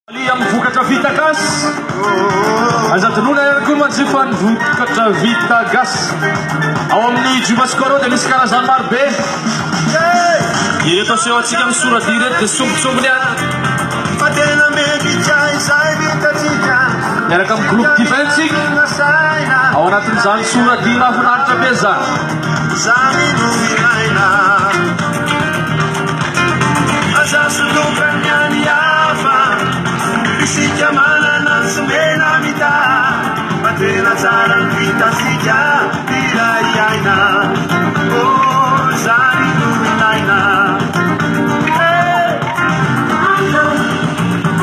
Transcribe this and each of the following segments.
Amin'ny vokatra vita gasy azatonona ihany koa manjifa ny vokatra vita gasy ao amin'ny Jumascoro dia misy karazany maro be. Ireto aseho antsika amin'ny sorady ireto dia sombitsombony ihany miaraka amin'ny groupe divin tsika ao anatin'izany sorady mahafinaritra be zany. Sika manana sumena mita Matena zaran vita sika Tirayaina Oh, zari luminaina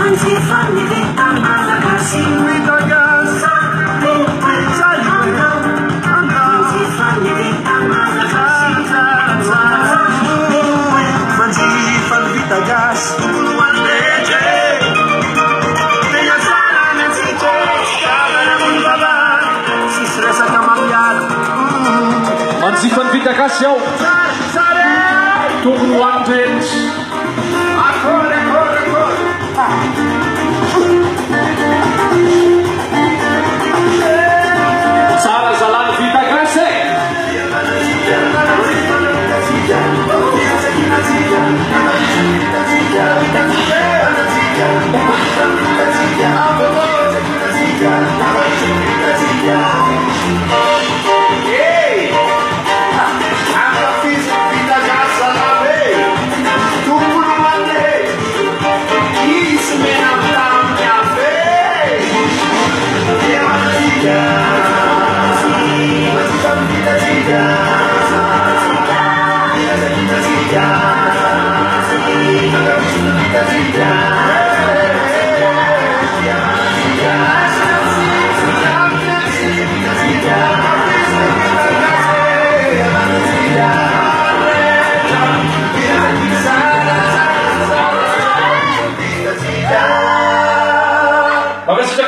Anzi fanni vita malagasi Vita gasa Anzi fanni vita malagasi Anzi fanni vita gas Tuluan legge Manjifa ny vita gasy ao tokony ho an'ny rehetra. Tsara zalany vita gasy e